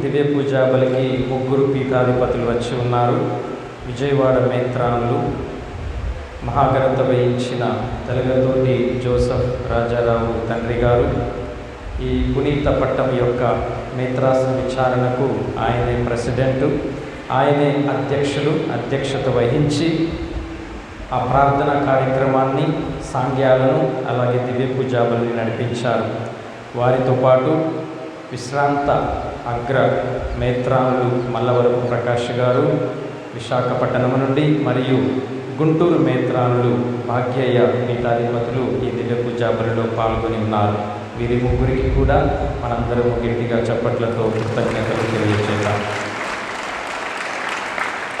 దివ్య పూజా బలికి ముగ్గురు పీఠాధిపతులు వచ్చి ఉన్నారు. విజయవాడ మేత్రానులు మహాఘనత వహించిన తెలగతోటి జోసఫ్ రాజారావు తండ్రి గారు. ఈ పునీత పట్టం యొక్క మేత్రాసన విచారణకు ఆయనే ప్రెసిడెంటు, ఆయనే అధ్యక్షత వహించి ఆ ప్రార్థనా కార్యక్రమాన్ని, సాంగ్యాలను, అలాగే దివ్య పూజా బలిని నడిపించారు. వారితో పాటు విశ్రాంత అగ్ర మేత్రానులు మల్లవరపు ప్రకాష్ గారు విశాఖపట్నం నుండి, మరియు గుంటూరు మేత్రానులు భాగ్యయ్య పీఠాధిపతులు ఈ దివ్య పూజా బలిలో పాల్గొని ఉన్నారు. వీరి ముగ్గురికి కూడా మనందరం గట్టిగా చప్పట్లతో కృతజ్ఞతలు తెలియజేద్దాం.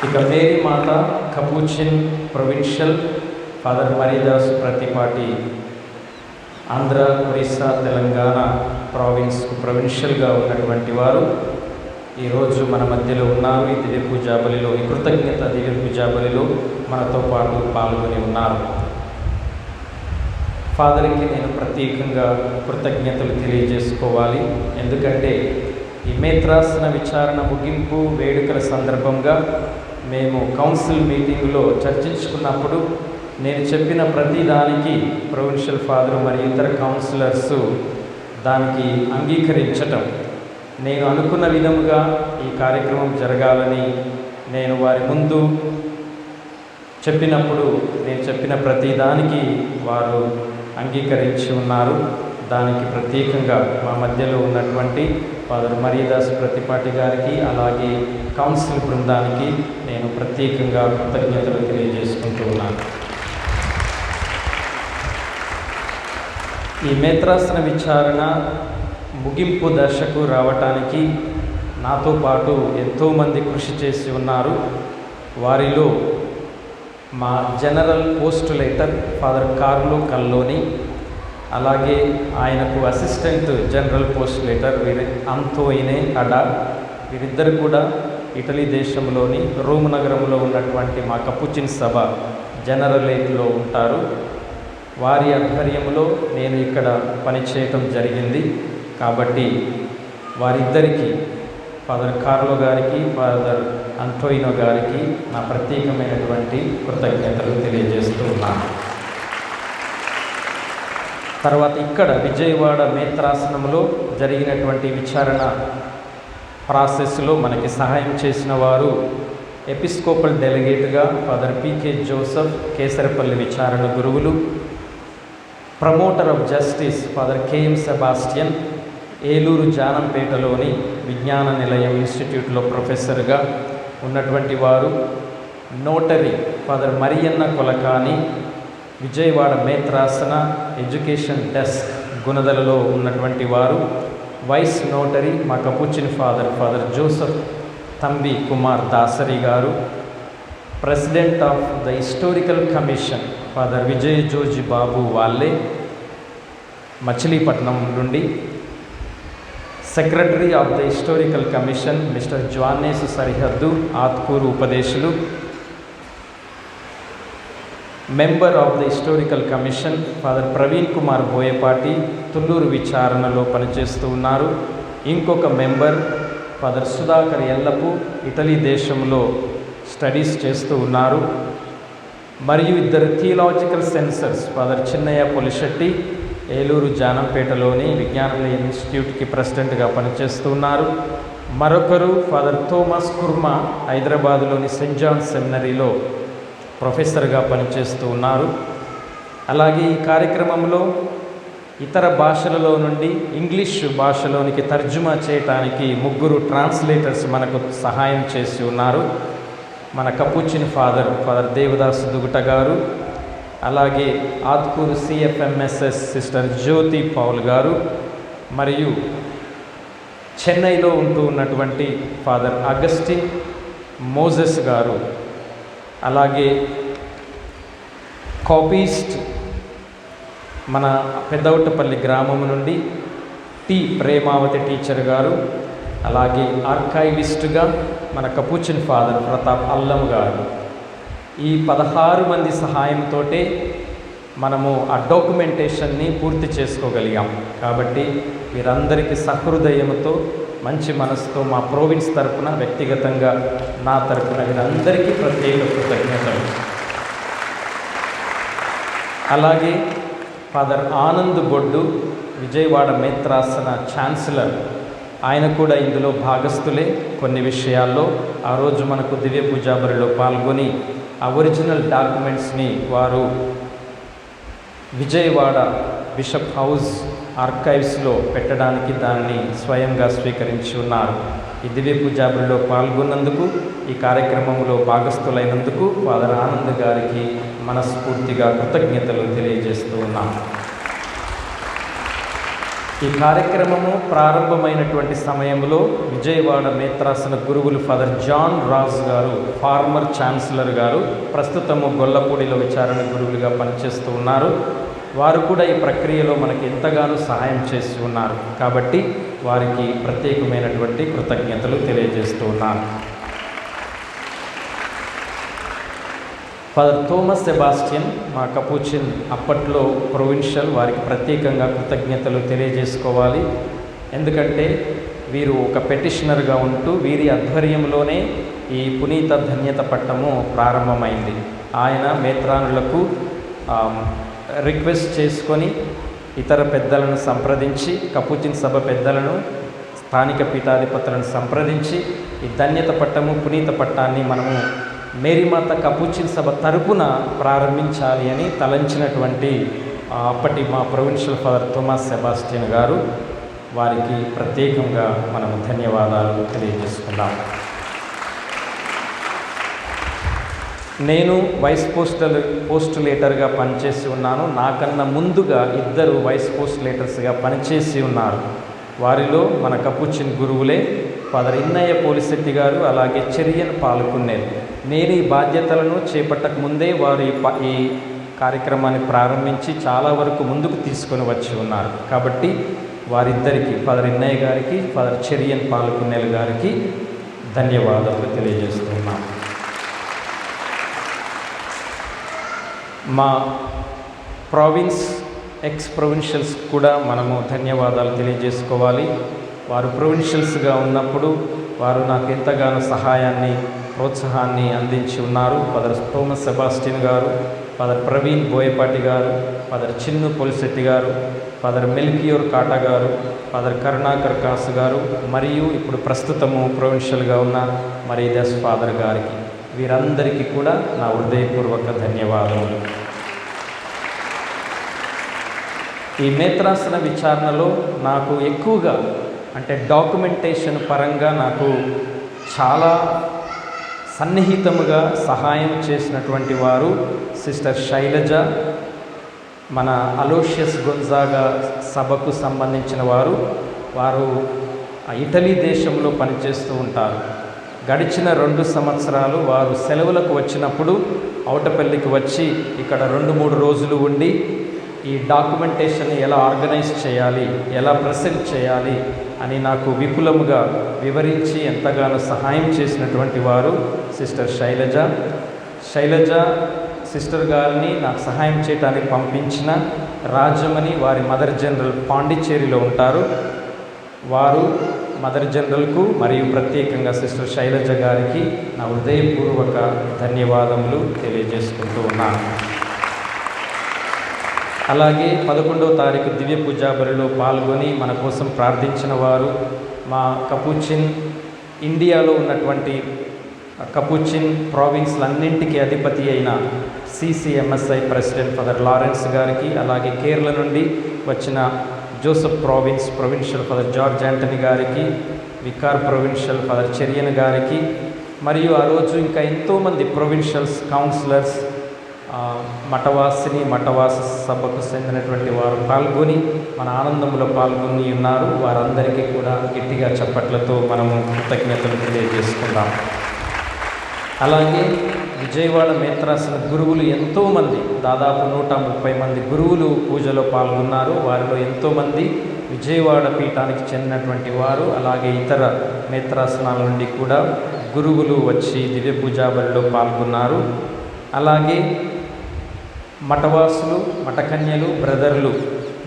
ఇక మేరీ మాత కపూచిన్ ప్రొవిన్షియల్ ఫాదర్ మరీదాస్ ప్రతిపాటి ఆంధ్ర, ఒరిస్సా, తెలంగాణ ప్రొవిన్షియల్గా ఉన్నటువంటి వారు ఈరోజు మన మధ్యలో ఉన్నారు. ఈ దివ్య పూజా బలిలో, ఈ కృతజ్ఞత దివ్య పూజా బలిలో మనతో పాటు పాల్గొని ఉన్నారు. ఫాదర్కి నేను ప్రత్యేకంగా కృతజ్ఞతలు తెలియజేసుకోవాలి. ఎందుకంటే ఈ మేత్రాసన విచారణ ముగింపు వేడుకల సందర్భంగా మేము కౌన్సిల్ మీటింగ్లో చర్చించుకున్నప్పుడు నేను చెప్పిన ప్రతి దానికి ప్రొవిన్షియల్ ఫాదర్ మరియు ఇతర కౌన్సిలర్స్ దానికి అంగీకరించటం, నేను అనుకున్న విధముగా ఈ కార్యక్రమం జరగాలని నేను వారి ముందు చెప్పినప్పుడు నేను చెప్పిన ప్రతి దానికి వారు అంగీకరించి ఉన్నారు. దానికి ప్రత్యేకంగా మా మధ్యలో ఉన్నటువంటి ఫాదర్ మరీదాస్ ప్రతిపాటి గారికి, అలాగే కౌన్సిల్ బృందానికి నేను ప్రత్యేకంగా కృతజ్ఞతలు తెలియజేసుకుంటూ ఉన్నాను. ఈ మేత్రాసన విచారణ ముగింపు దశకు రావటానికి నాతో పాటు ఎంతోమంది కృషి చేసి ఉన్నారు. వారిలో మా జనరల్ పోస్టులేటర్ ఫాదర్ కార్లో కల్లోని, అలాగే ఆయనకు అసిస్టెంట్ జనరల్ పోస్టులేటర్ అంతోయినే అడా, వీరిద్దరు కూడా ఇటలీ దేశంలోని రోమ్ నగరంలో ఉన్నటువంటి మా కపుచిన్ సభ జనరలేట్లో ఉంటారు. వారి ఆధ్వర్యంలో నేను ఇక్కడ పనిచేయటం జరిగింది. కాబట్టి వారిద్దరికీ, ఫాదర్ కార్లో గారికి, ఫాదర్ అంటోయినో గారికి నా ప్రత్యేకమైనటువంటి కృతజ్ఞతలు తెలియజేస్తూ ఉన్నాను. తర్వాత ఇక్కడ విజయవాడ మేత్రాసనంలో జరిగినటువంటి విచారణ ప్రాసెస్లో మనకి సహాయం చేసిన వారు ఎపిస్కోపల్ డెలిగేట్గా ఫాదర్ పీకే జోసఫ్, కేసరపల్లి విచారణ గురువులు, promoter of justice father KM Sebastian, Eluru జానంపేటలోని విజ్ఞాన నిలయం ఇన్స్టిట్యూట్లో ప్రొఫెసర్గా ఉన్నటువంటి వారు, నోటరీ ఫాదర్ మరియన్న కొలకాని, విజయవాడ మేత్రాసన ఎడ్యుకేషన్ డెస్క్ గుణదలలో ఉన్నటువంటి వారు, వైస్ నోటరీ మా Capuchin father Joseph Thambi Kumar Dasari గారు, president of the historical commission father Vijay Joji Babu వాళ్ళే మచిలీపట్నం నుండి, secretary of the historical commission mister Juvanesu సరిహద్దు ఆత్కూరు ఉపదేశులు, member of the historical commission father Praveen Kumar Boyapati Tulluru విచారణలో పనిచేస్తూ ఉన్నారు. ఇంకొక member father Sudhakar Ellapu Italy దేశంలో స్టడీస్ చేస్తూ ఉన్నారు. మరియు ఇద్దరు theological censors father Chinnayya Polisetti Eluru జానంపేటలోని విజ్ఞాన ఇన్స్టిట్యూట్కి ప్రెసిడెంట్గా పనిచేస్తూ ఉన్నారు. మరొకరు ఫాదర్ థోమస్ కుర్మా హైదరాబాదులోని సెయింట్ జాన్ సెమినరీలో ప్రొఫెసర్గా పనిచేస్తూ ఉన్నారు. అలాగే ఈ కార్యక్రమంలో ఇతర భాషలలో నుండి ఇంగ్లీష్ భాషలోనికి తర్జుమా చేయటానికి ముగ్గురు ట్రాన్స్లేటర్స్ మనకు సహాయం చేసి ఉన్నారు. మన కపుచిన్ ఫాదర్ దేవదాస్ దుగుట గారు, అలాగే ఆత్కూరు సిఎఫ్ఎంఎస్ఎస్ సిస్టర్ జ్యోతి పౌల్ గారు, మరియు చెన్నైలో ఉంటూ ఉన్నటువంటి ఫాదర్ అగస్టిన్ మోజెస్ గారు, అలాగే కాపీస్ట్ మన పెద్దవటపల్లి గ్రామం నుండి టి ప్రేమావతి టీచర్ గారు, అలాగే ఆర్కైవిస్టుగా మన కపుచిన్ ఫాదర్ ప్రతాప్ అల్లం గారు. ఈ 16 మంది సహాయంతో మనము ఆ డాక్యుమెంటేషన్ని పూర్తి చేసుకోగలిగాం. కాబట్టి వీరందరికీ సహృదయంతో మంచి మనసుతో మా ప్రోవిన్స్ తరపున, వ్యక్తిగతంగా నా తరపున వీరందరికీ ప్రత్యేక కృతజ్ఞతలు. అలాగే ఫాదర్ ఆనంద్ బొడ్డు, విజయవాడ మేత్రాసన ఛాన్సలర్, ఆయన కూడా ఇందులో భాగస్థులే. కొన్ని విషయాల్లో ఆ రోజు మనకు దివ్య పూజాబలిలో పాల్గొని ఆ ఒరిజినల్ డాక్యుమెంట్స్ని వారు విజయవాడ బిషప్ హౌస్ ఆర్కైవ్స్లో పెట్టడానికి దానిని స్వయంగా స్వీకరించి ఉన్నారు. ఈ దివ్య పూజాబలిలో పాల్గొన్నందుకు, ఈ కార్యక్రమంలో భాగస్థులైనందుకు ఫాదర్ ఆనంద్ గారికి మనస్ఫూర్తిగా కృతజ్ఞతలు తెలియజేస్తూ ఉన్నాం. ఈ కార్యక్రమము ప్రారంభమైనటువంటి సమయంలో విజయవాడ మేత్రాసన గురువులు ఫాదర్ జాన్ రాజ్ గారు, ఫార్మర్ ఛాన్సలర్ గారు, ప్రస్తుతము గొల్లపూడిలో విచారణ గురువులుగా పనిచేస్తూ ఉన్నారు. వారు కూడా ఈ ప్రక్రియలో మనకి ఎంతగానో సహాయం చేసి ఉన్నారు. కాబట్టి వారికి ప్రత్యేకమైనటువంటి కృతజ్ఞతలు తెలియజేస్తూ ఉన్నాను. ఫాదర్ థోమస్ సెబాస్టియన్, మా కపుచిన్ అప్పట్లో ప్రొవిన్షియల్, వారికి ప్రత్యేకంగా కృతజ్ఞతలు తెలియజేసుకోవాలి. ఎందుకంటే వీరు ఒక పెటిషనర్గా ఉంటూ వీరి ఆధ్వర్యంలోనే ఈ పునీత ధన్యత పట్టము ప్రారంభమైంది. ఆయన మేత్రానులకు రిక్వెస్ట్ చేసుకొని ఇతర పెద్దలను సంప్రదించి, కపుచిన్ సభ పెద్దలను, స్థానిక పీఠాధిపతులను సంప్రదించి ఈ ధన్యత పట్టము, పునీత పట్టాన్ని మనము మేరీమాత కపుచిన్ సభ తరపున ప్రారంభించాలి అని తలంచినటువంటి అప్పటి మా ప్రొవిన్షియల్ ఫాదర్ థోమస్ సెబాస్టియన్ గారు, వారికి ప్రత్యేకంగా మనము ధన్యవాదాలు తెలియజేసుకున్నాం. నేను వైస్ పోస్టులేటర్గా పనిచేసి ఉన్నాను. నాకన్నా ముందుగా ఇద్దరు వైస్ పోస్టులేటర్స్గా పనిచేసి ఉన్నారు. వారిలో మన కపుచిన్ గురువులే ఫాదర్ ఇన్నయ్య పోలిశెట్టి గారు, అలాగే చెరియన్ పాల్గొనేరు. నేను ఈ బాధ్యతలను చేపట్టక ముందే వారు ఈ కార్యక్రమాన్ని ప్రారంభించి చాలా వరకు ముందుకు తీసుకొని వచ్చి ఉన్నారు. కాబట్టి వారిద్దరికీ, ఫాదర్ ఇన్నయ్య గారికి, ఫాదర్ చెరియన్ పాల్గొనేలు గారికి ధన్యవాదాలు తెలియజేస్తున్నాం. మా ప్రావిన్స్ ఎక్స్ ప్రొవిన్షియల్స్ కూడా మనము ధన్యవాదాలు తెలియజేసుకోవాలి. వారు ప్రొవిన్షియల్స్గా ఉన్నప్పుడు వారు నాకు ఎంతగానో సహాయాన్ని, ప్రోత్సాహాన్ని అందించి ఉన్నారు. ఫాదర్ థోమస్ సెబాస్టియన్ గారు, ఫాదర్ ప్రవీణ్ బోయపాటి గారు, ఫాదర్ చిన్ను పొలిశెట్టి గారు, ఫాదర్ మెల్కియోర్ కాటా గారు, ఫాదర్ కరుణాకర్ కాసు గారు, మరియు ఇప్పుడు ప్రస్తుతము ప్రొవిన్షియల్గా ఉన్న మరీదాస్ ఫాదర్ గారికి, వీరందరికీ కూడా నా హృదయపూర్వక ధన్యవాదములు. ఈ మేత్రాసన విచారణలో నాకు ఎక్కువగా, అంటే డాక్యుమెంటేషన్ పరంగా నాకు చాలా సన్నిహితముగా సహాయం చేసినటువంటి వారు సిస్టర్ శైలజ, మన అలోషియస్ గొన్జాగా సభకు సంబంధించిన వారు. వారు ఇటలీ దేశంలో పనిచేస్తూ ఉంటారు. గడిచిన 2 సంవత్సరాలు వారు సెలవులకు వచ్చినప్పుడు ఔటపల్లికి వచ్చి ఇక్కడ 2-3 రోజులు ఉండి ఈ డాక్యుమెంటేషన్ ఎలా ఆర్గనైజ్ చేయాలి, ఎలా ప్రెజెంట్ చేయాలి అని నాకు విపులముగా వివరించి ఎంతగానో సహాయం చేసినటువంటి వారు సిస్టర్ శైలజ సిస్టర్ గారిని నాకు సహాయం చేయడానికి పంపించిన రాజమణి, వారి మదర్ జనరల్ పాండిచ్చేరిలో ఉంటారు. వారు మదర్ జనరల్కు మరియు ప్రత్యేకంగా సిస్టర్ శైలజ గారికి నా హృదయపూర్వక ధన్యవాదములు తెలియజేసుకుంటూ ఉన్నాను. అలాగే 11వ తారీఖు దివ్య పూజాబలిలో పాల్గొని మన కోసం ప్రార్థించిన వారు, మా కపుచిన్ ఇండియాలో ఉన్నటువంటి కపుచిన్ ప్రావిన్స్లన్నింటికీ అధిపతి అయిన CCMSI ప్రెసిడెంట్ ఫాదర్ లారెన్స్ గారికి, అలాగే కేరళ నుండి వచ్చిన Joseph provincial father George Antony గారికి, వికార్ ప్రొవిన్షియల్ ఫాదర్ చెరియన్ గారికి, మరియు ఆ రోజు ఇంకా ఎంతోమంది ప్రొవిన్షియల్స్, కౌన్సిలర్స్, మఠవాస సభకు చెందినటువంటి వారు పాల్గొని మన ఆనందంలో పాల్గొని ఉన్నారు. వారందరికీ కూడా గట్టిగా చప్పట్లతో మనము కృతజ్ఞతలు తెలియజేసుకుందాం. అలాగే విజయవాడ మేత్రాసన గురువులు ఎంతోమంది, దాదాపు 130 మంది గురువులు పూజలో పాల్గొన్నారు. వారిలో ఎంతోమంది విజయవాడ పీఠానికి చెందినటువంటి వారు, అలాగే ఇతర మేత్రాసనాల నుండి కూడా గురువులు వచ్చి దివ్య పూజాబలిలో పాల్గొన్నారు. అలాగే మఠవాసులు, మఠకన్యలు, బ్రదర్లు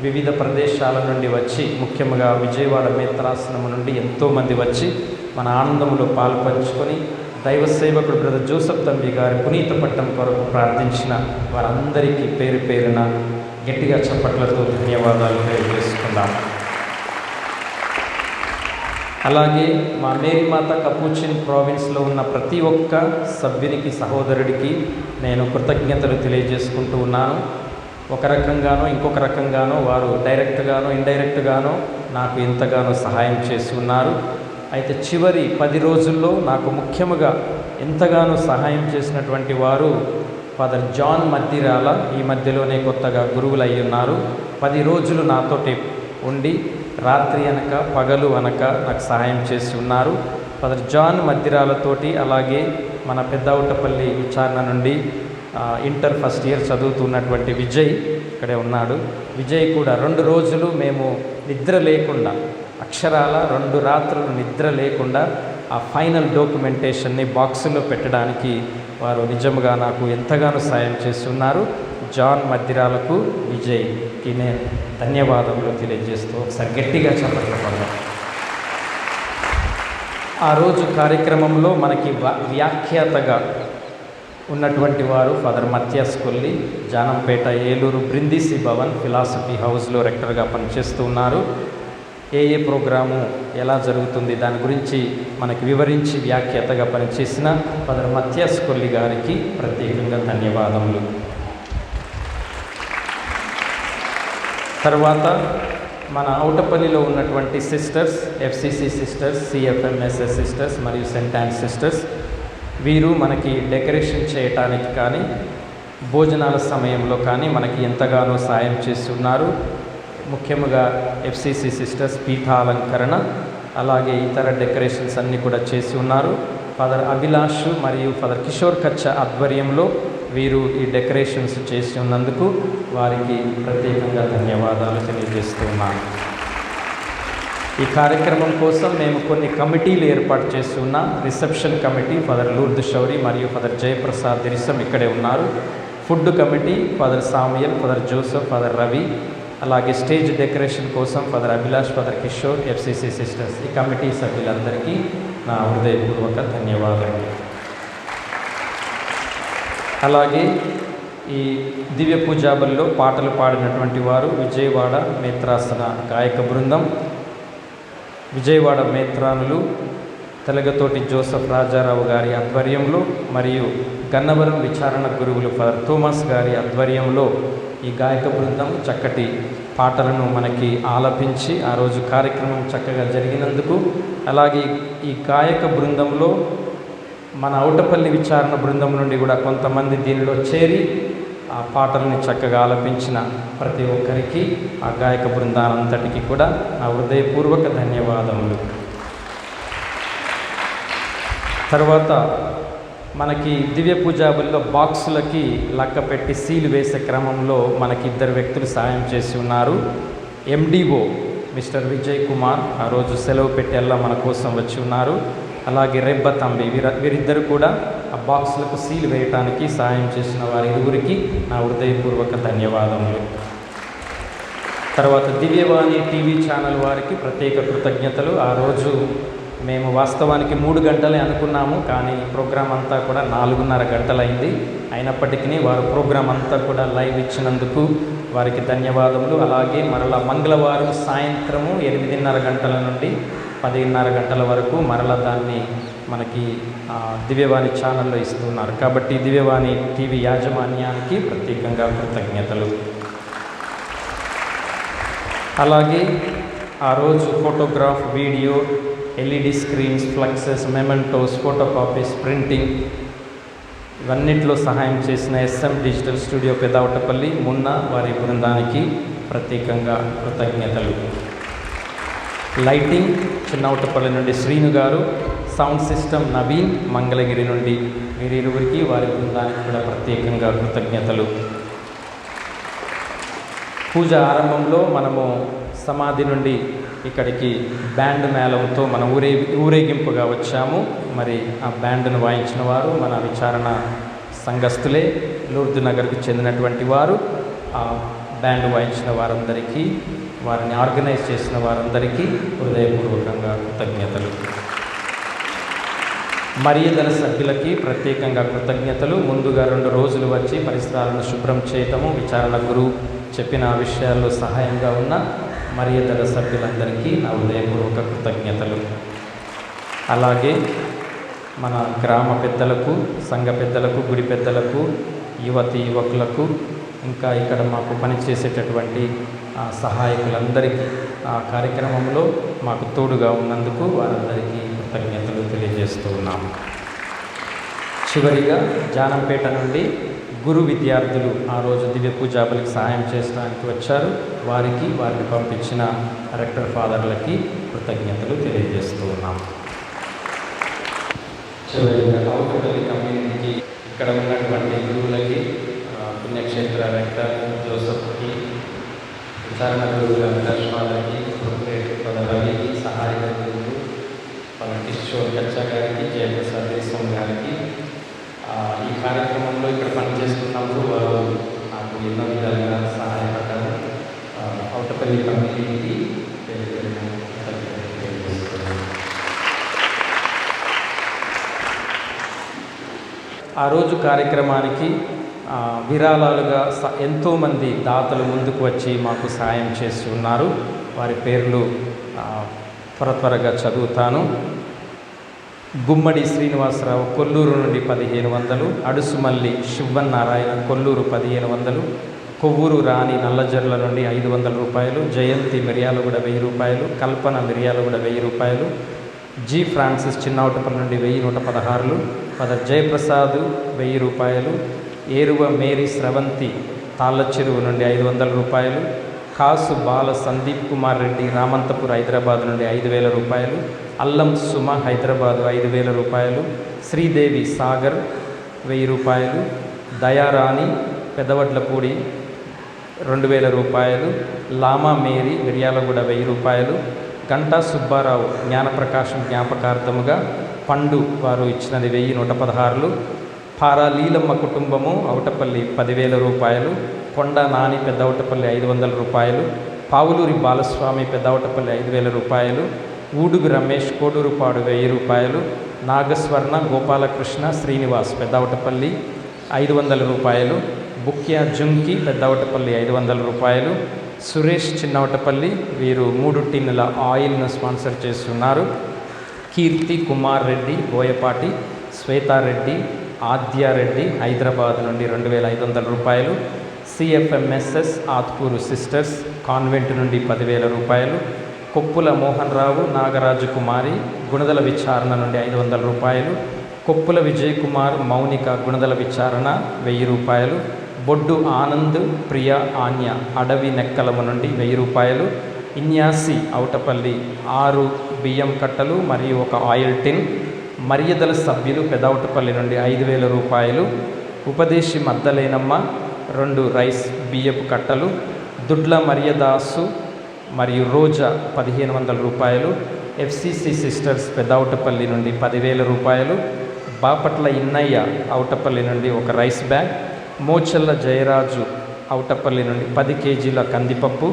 వివిధ ప్రదేశాల నుండి వచ్చి, ముఖ్యంగా విజయవాడ మేత్రాసనము నుండి ఎంతోమంది వచ్చి మన ఆనందంలో పాల్పంచుకొని దైవ సేవకుడు బ్రదర్ జోసెఫ్ తంబి గారి పునీత పట్టం కొరకు ప్రార్థించిన వారందరికీ పేరు పేరున గట్టిగా చప్పట్లతో ధన్యవాదాలు తెలియజేసుకుందాం. అలాగే మా మేరీమాత కపూచిన్ ప్రావిన్స్లో ఉన్న ప్రతి ఒక్క సభ్యునికి, సహోదరుడికి నేను కృతజ్ఞతలు తెలియజేసుకుంటూ ఉన్నాను. ఒక రకంగానో ఇంకొక రకంగానో వారు డైరెక్ట్గానో ఇండైరెక్ట్గానో నాకు ఎంతగానో సహాయం చేసి ఉన్నారు. అయితే చివరి 10 రోజుల్లో నాకు ముఖ్యముగా ఎంతగానో సహాయం చేసినటువంటి వారు ఫాదర్ జాన్ మద్దిరాల. ఈ మధ్యలోనే కొత్తగా గురువులు అయి ఉన్నారు. 10 రోజులు నాతోటి ఉండి రాత్రి అనక పగలు అనక నాకు సహాయం చేసి ఉన్నారు. ఫాదర్ జాన్ మద్దిరాలతోటి, అలాగే మన పెద్దవుటపల్లి విచారణ నుండి ఇంటర్ ఫస్ట్ ఇయర్ చదువుతున్నటువంటి విజయ్ ఇక్కడే ఉన్నాడు. విజయ్ కూడా 2 రోజులు మేము నిద్ర లేకుండా, అక్షరాల 2 రాత్రులు నిద్ర లేకుండా ఆ ఫైనల్ డాక్యుమెంటేషన్ని బాక్సులో పెట్టడానికి వారు నిజంగా నాకు ఎంతగానో సాయం చేస్తున్నారు. జాన్ మద్దిరాలకు, విజయ్కి నేను ధన్యవాదములు తెలియజేస్తూ ఒకసారి గట్టిగా చప్పట్లు పడదాం. ఆ రోజు కార్యక్రమంలో మనకి వ్యాఖ్యాతగా ఉన్నటువంటి వారు ఫాదర్ మత్యాస్ కొల్లి, జానంపేట ఏలూరు బ్రిందిసి భవన్ ఫిలాసఫీ హౌస్లో రెక్టర్గా పనిచేస్తూ ఉన్నారు. ఏ ప్రోగ్రాము ఎలా జరుగుతుంది దాని గురించి మనకి వివరించి వ్యాఖ్యాతగా పనిచేసిన ఫాదర్ మత్యాస్ కొల్లి గారికి ప్రత్యేకంగా ధన్యవాదములు. తర్వాత మన ఔటపల్లిలో ఉన్నటువంటి సిస్టర్స్, ఎఫ్సిసి సిస్టర్స్, సిఎఫ్ఎంఎస్ఎస్ సిస్టర్స్ మరియు సెంట్ యాన్ సిస్టర్స్, వీరు మనకి డెకరేషన్ చేయటానికి కానీ భోజనాల సమయంలో కానీ మనకి ఎంతగానో సాయం చేస్తున్నారు. ముఖ్యంగా ఎఫ్సిసి సిస్టర్స్ పీఠాలంకరణ, అలాగే ఇతర డెకరేషన్స్ అన్నీ కూడా చేసి ఉన్నారు. ఫాదర్ అభిలాష్ మరియు ఫాదర్ కిషోర్ కచ్చ ఆధ్వర్యంలో వీరు ఈ డెకరేషన్స్ చేసి ఉన్నందుకు వారికి ప్రత్యేకంగా ధన్యవాదాలు తెలియజేస్తూ ఉన్నాను. ఈ కార్యక్రమం కోసం మేము కొన్ని కమిటీలు ఏర్పాటు చేసి ఉన్నాం. రిసెప్షన్ కమిటీ ఫాదర్ లూర్ద్ షౌరి మరియు ఫాదర్ జయప్రసాద్ దిరిసం ఇక్కడే ఉన్నారు. Food committee father Samuel, father Joseph, father Ravi, అలాగే స్టేజ్ డెకరేషన్ కోసం father Abhilash, father Kishore, FCC sisters, ఈ కమిటీ సభ్యులందరికీ నా హృదయపూర్వక ధన్యవాదాలు. అలాగే ఈ దివ్య పూజాబల్లో పాటలు పాడినటువంటి వారు విజయవాడ మేత్రాసన గాయక బృందం, విజయవాడ మేత్రానులు తెలగతోటి జోసెఫ్ రాజారావు గారి ఆధ్వర్యంలో మరియు గన్నవరం విచారణ గురువులు ఫాదర్ థోమస్ గారి ఆధ్వర్యంలో ఈ గాయక బృందం చక్కటి పాటలను మనకి ఆలపించి ఆ రోజు కార్యక్రమం చక్కగా జరిగినందుకు, అలాగే ఈ గాయక బృందంలో మన ఔటపల్లి విచారణ బృందం నుండి కూడా కొంతమంది దీనిలో చేరి ఆ పాటల్ని చక్కగా ఆలపించిన ప్రతి ఒక్కరికి, ఆ గాయక బృందానంతటికి కూడా నా హృదయపూర్వక ధన్యవాదములు. తర్వాత మనకి దివ్య పూజాబుల్లో బాక్సులకి లక్క పెట్టి సీలు వేసే క్రమంలో మనకి 2 వ్యక్తులు సాయం చేసి ఉన్నారు. ఎండిఓ మిస్టర్ విజయ్ కుమార్ ఆ రోజు సెలవు పెట్టేలా మన కోసం వచ్చి ఉన్నారు. అలాగే రెబ్బ తంబి, వీరిద్దరు కూడా ఆ బాక్సులకు సీల్ వేయటానికి సాయం చేసిన వారి ఇరువురికి నా హృదయపూర్వక ధన్యవాదములు. తర్వాత దివ్యవాణి టీవీ ఛానల్ వారికి ప్రత్యేక కృతజ్ఞతలు. ఆ రోజు మేము వాస్తవానికి 3 గంటలే అనుకున్నాము, కానీ ప్రోగ్రాం అంతా కూడా 4.5 గంటలైంది. అయినప్పటికీ వారు ప్రోగ్రాం అంతా కూడా లైవ్ ఇచ్చినందుకు వారికి ధన్యవాదములు. అలాగే మరలా మంగళవారం సాయంత్రము 8:30 గంటల నుండి 10:30 గంటల వరకు మరలా దాన్ని మనకి దివ్యవాణి ఛానల్లో ఇస్తున్నారు. కాబట్టి దివ్యవాణి టీవీ యాజమాన్యానికి ప్రత్యేకంగా కృతజ్ఞతలు. అలాగే ఆ రోజు photograph, video, LED screens, flexes, mementos, photo copies, printing ఇవన్నిట్లో సహాయం చేసిన SM digital studio Peddavatapalli Munna వారి బృందానికి ప్రత్యేకంగా కృతజ్ఞతలు. లైటింగ్ చిన్నవటపల్లి నుండి శ్రీను గారు, సౌండ్ సిస్టమ్ నవీన్ మంగళగిరి నుండి, వీరిరువురికి వారి బృందానికి కూడా ప్రత్యేకంగా కృతజ్ఞతలు. పూజ ఆరంభంలో మనము సమాధి నుండి ఇక్కడికి బ్యాండ్ మేళంతో మన ఊరేగింపుగా వచ్చాము. మరి ఆ బ్యాండ్ను వాయించిన వారు మన విచారణ సంఘస్థులే, లూర్ద్ నగర్కు చెందినటువంటి వారు. ఆ బ్యాండ్ వాయించిన వారందరికీ, వారిని ఆర్గనైజ్ చేసిన వారందరికీ హృదయపూర్వకంగా కృతజ్ఞతలు. మరియదల సభ్యులకి ప్రత్యేకంగా కృతజ్ఞతలు. ముందుగా 2 రోజులు వచ్చి పరిసరాలను శుభ్రం చేయటము, విచారణ గురువు చెప్పిన విషయాల్లో సహాయంగా ఉన్న మరియదల సభ్యులందరికీ నా హృదయపూర్వక కృతజ్ఞతలు. అలాగే మన గ్రామ పెద్దలకు, సంఘ పెద్దలకు, గుడి పెద్దలకు, యువతి యువకులకు, ఇంకా ఇక్కడ మాకు పనిచేసేటటువంటి సహాయకులందరికీ ఆ కార్యక్రమంలో మాకు తోడుగా ఉన్నందుకు వారందరికీ కృతజ్ఞతలు తెలియజేస్తూ ఉన్నాము. చివరిగా జానంపేట నుండి గురు విద్యార్థులు ఆ రోజు దివ్య పూజాబలికి సహాయం చేయడానికి వచ్చారు. వారిని పంపించిన రెక్టర్ ఫాదర్లకి కృతజ్ఞతలు తెలియజేస్తూ ఉన్నాము. చివరిగా అవుటపల్లి కమ్యూనిటీకి ఇక్కడ ఉన్నటువంటి గురువులకి, పుణ్యక్షేత్ర రెక్టర్ జోసఫ్కి, విచారణ గురువు వెంకటేష్ ఫాదర్కి, రవికి, సహాయక గురువులు వాళ్ళ కిషోర్ కచ్చా గారికి, జయప్రసాద్ దేశం గారికి, ఈ కార్యక్రమంలో ఇక్కడ పనిచేస్తున్నప్పుడు వారు నాకు ఎన్నో విధాలుగా సహాయపడ్డారు. అవుటపల్లి కమ్యూనిటీకి ఆ రోజు కార్యక్రమానికి విరాళాలుగా ఎంతోమంది దాతలు ముందుకు వచ్చి మాకు సాయం చేసి ఉన్నారు. వారి పేర్లు త్వరగా చదువుతాను. గుమ్మడి శ్రీనివాసరావు కొల్లూరు నుండి 1500, అడుసుమల్లి శివన్నారాయణ కొల్లూరు 1500, కొవ్వూరు రాణి నల్లజర్ల నుండి 500 రూపాయలు, జయంతి మిర్యాలగూడ 1000 రూపాయలు, కల్పన మిర్యాలగూడ 1000 రూపాయలు, జి ఫ్రాన్సిస్ చిన్నౌటపల్లి నుండి 1116, ఫాదర్ జయప్రసాద్ 1000 రూపాయలు, ఏరువ మేరీ స్రవంతి తాళ్ళ చెరువు నుండి 500 రూపాయలు, కాసు బాల సందీప్ కుమార్ రెడ్డి రామంతపూర్ హైదరాబాద్ నుండి 5000 రూపాయలు, అల్లం సుమ హైదరాబాదు 5000 రూపాయలు, శ్రీదేవి సాగర్ 1000 రూపాయలు, దయారాణి పెదవడ్లపూడి 2000 రూపాయలు, లామా మేరీ మిర్యాలగూడ 1000 రూపాయలు, గంటా సుబ్బారావు జ్ఞానప్రకాశం జ్ఞాపకార్థముగా పండు వారు ఇచ్చినది 1116, పారాలీలమ్మ కుటుంబము అవుటపల్లి 10,000 రూపాయలు, కొండ నాని పెద్దవటపల్లి 500 రూపాయలు, పావులూరి బాలస్వామి పెద్దవటపల్లి 5000 రూపాయలు, ఊడుగు రమేష్ కోడూరుపాడు 1000 రూపాయలు, నాగస్వర్ణ గోపాలకృష్ణ శ్రీనివాస్ పెద్దవటపల్లి 500 రూపాయలు, బుక్యా జుంకి పెద్దవటపల్లి 500 రూపాయలు, సురేష్ చిన్నవటపల్లి వీరు 3 టిన్నుల ఆయిల్ను స్పాన్సర్ చేస్తున్నారు, కీర్తి కుమార్ రెడ్డి బోయపాటి, శ్వేతారెడ్డి ఆద్యారెడ్డి హైదరాబాద్ నుండి 2500 రూపాయలు, సిఎఫ్ఎంఎస్ఎస్ ఆత్కూరు సిస్టర్స్ కాన్వెంట్ నుండి 10,000 రూపాయలు, కొప్పుల మోహన్ రావు నాగరాజు కుమారి గుణదల విచారణ నుండి 500 రూపాయలు, కొప్పుల విజయ్ కుమార్ మౌనిక గుణదల విచారణ 1000 రూపాయలు, బొడ్డు ఆనంద్ ప్రియ ఆన్య అడవి నెక్కలము నుండి 1000 రూపాయలు, ఇన్యాసి అవుటపల్లి 6 బియ్యం కట్టలు మరియు 1 ఆయిల్ టిన్, మరియదల సభ్యులు పెదవటపల్లి నుండి 5,000 రూపాయలు, ఉపదేశి మద్దలేనమ్మ 2 రైస్ బియ్యపు కట్టలు, దుడ్ల మరియదాసు మరియు రోజా 1500 రూపాయలు, ఎఫ్సిసి సిస్టర్స్ పెదవటపల్లి నుండి 10,000 రూపాయలు, బాపట్ల ఇన్నయ్య అవుటపల్లి నుండి 1 రైస్ బ్యాగ్, మోచల్ల జయరాజు అవుటపల్లి నుండి 10 కేజీల కందిపప్పు,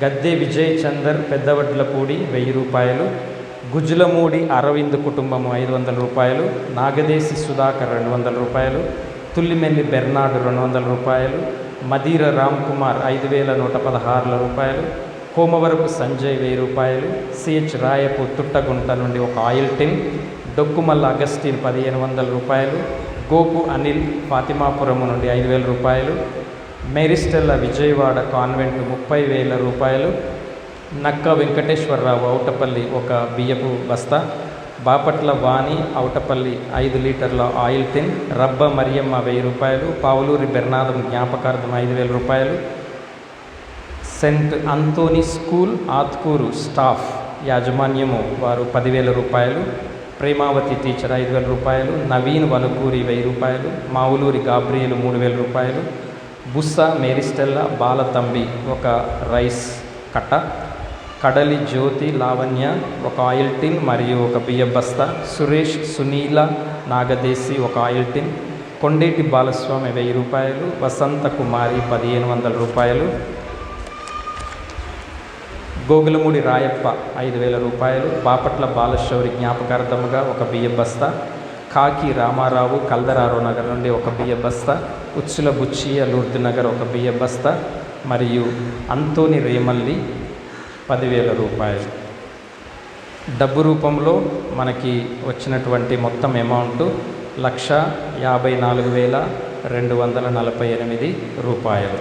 గద్దె విజయ్ చందర్ పెద్దవడ్లపూడి 1000 రూపాయలు, గుజులమూడి అరవింద్ కుటుంబము 500 రూపాయలు, నాగదేశి సుధాకర్ 200 రూపాయలు, తుల్లిమెల్లి బెర్నాడు 200 రూపాయలు, మదీర రామ్ కుమార్ 5,116 రూపాయలు, కోమవరపు సంజయ్ 1000 రూపాయలు, సిహెచ్ రాయపు తుట్టగుంట నుండి 1 ఆయిల్ టిన్, డొక్కుమల్ల అగస్టిన్ 1500 రూపాయలు, గోపు అనిల్ ఫాతిమాపురము నుండి 5,000 రూపాయలు, మేరిస్టెల్ల విజయవాడ కాన్వెంట్ 30,000 రూపాయలు, నక్క వెంకటేశ్వరరావు అవుటపల్లి 1 బియ్యపు బస్తా, బాపట్ల వాణి అవుటపల్లి 5 లీటర్ల ఆయిల్ టిన్, రబ్బ మరియమ్మ 1000 రూపాయలు, పావులూరి బెర్నాదం జ్ఞాపకార్థం 5,000 రూపాయలు, saint Antony school Athkur staff యాజమాన్యము వారు 10,000 రూపాయలు, ప్రేమావతి టీచర్ 5,000 రూపాయలు, నవీన్ వనుకూరి 1000 రూపాయలు, మావులూరి గాబ్రియలు 3,000 రూపాయలు, బుస్స మేరిస్టెల్లా బాలతంబి 1 రైస్ కట్ట, కడలి జ్యోతి లావణ్య 1 ఆయిల్ టిన్ మరియు 1 బియ్య బస్తా, సురేష్ సునీల నాగదేశి 1 ఆయిల్ టిన్, కొండేటి బాలస్వామి 1000 రూపాయలు, వసంత కుమారి 1,500 రూపాయలు, గోగులమూడి రాయప్ప 5,000 రూపాయలు. బాపట్ల బాలశౌరి జ్ఞాపకార్థముగా ఒక బియ్య బస్తా. కాకి రామారావు కల్దరారో నగర్ నుండి ఒక బియ్య బస్తా. ఉచ్చుల బుచ్చియ లూర్ది నగర్ ఒక బియ్య బస్తా. మరియు అంతోని రేమల్లి 10,000 రూపాయలు. డబ్బు రూపంలో మనకి వచ్చినటువంటి మొత్తం అమౌంట్ 1,54,248 రూపాయలు.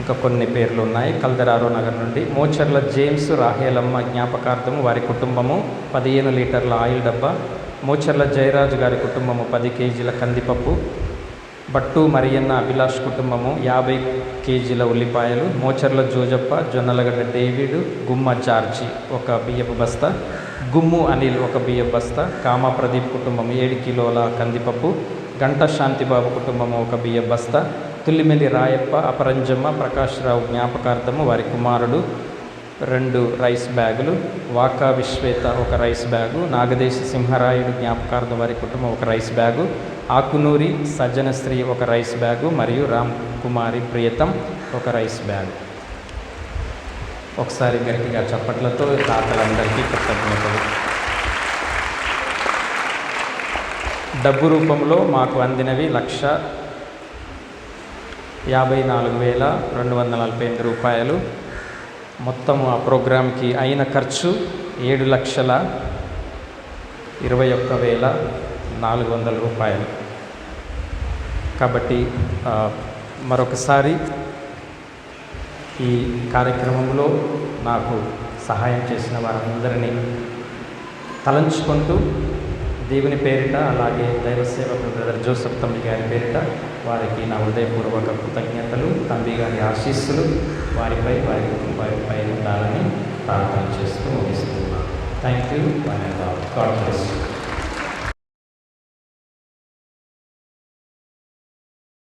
ఇంకా కొన్ని పేర్లు ఉన్నాయి. కల్దరారో నగర్ నుండి మోచర్ల జేమ్స్ రాహేలమ్మ జ్ఞాపకార్థము వారి కుటుంబము 15 లీటర్ల ఆయిల్ డబ్బా. మోచర్ల జయరాజు గారి కుటుంబము 10 కేజీల కందిపప్పు. బట్టు మరియన్న అభిలాష్ కుటుంబము 50 కేజీల ఉల్లిపాయలు. మోచర్ల జోజప్ప, జొన్నలగడ్డ డేవిడ్, గుమ్మ జార్జి ఒక బియ్యపు బస్తా. గుమ్ము అనిల్ ఒక బియ్యపు బస్తా. కామా ప్రదీప్ కుటుంబం 7 కిలోల కందిపప్పు. గంట శాంతిబాబు కుటుంబము ఒక బియ్యపు బస్తా. తుల్లిమెల్లి రాయప్ప, అపరంజమ్మ, ప్రకాశ్రావు జ్ఞాపకార్థము వారి కుమారుడు 2 రైస్ బ్యాగులు. వాకా విశ్వేత ఒక రైస్ బ్యాగు. నాగదేశ సింహరాయుడు జ్ఞాపకార్థం వారి కుటుంబం ఒక రైస్ బ్యాగు. ఆకునూరి సజ్జనశ్రీ ఒక రైస్ బ్యాగు మరియు రామ్ కుమారి ప్రియతం ఒక రైస్ బ్యాగ్. ఒకసారి గట్టిగా చప్పట్లతో తాతలందరికీ కృతజ్ఞతలు. డబ్బు రూపంలో మాకు అందినవి 1,54,248 రూపాయలు. మొత్తము ఆ ప్రోగ్రాంకి అయిన ఖర్చు 7,21,400 రూపాయలు. కాబట్టి మరొకసారి ఈ కార్యక్రమంలో నాకు సహాయం చేసిన వారందరినీ తలంచుకుంటూ దేవుని పేరిట, అలాగే దైవ సేవకుడు బ్రదర్ జోసెఫ్ తంబి గారి పేరిట వారికి నా హృదయపూర్వక కృతజ్ఞతలు, తంబి గారి ఆశీస్సులు వారిపై, వారి కుటుంబాలపై ఉండాలని ప్రార్థన చేస్తూ ముగిస్తున్నాను. Thank you. God bless you.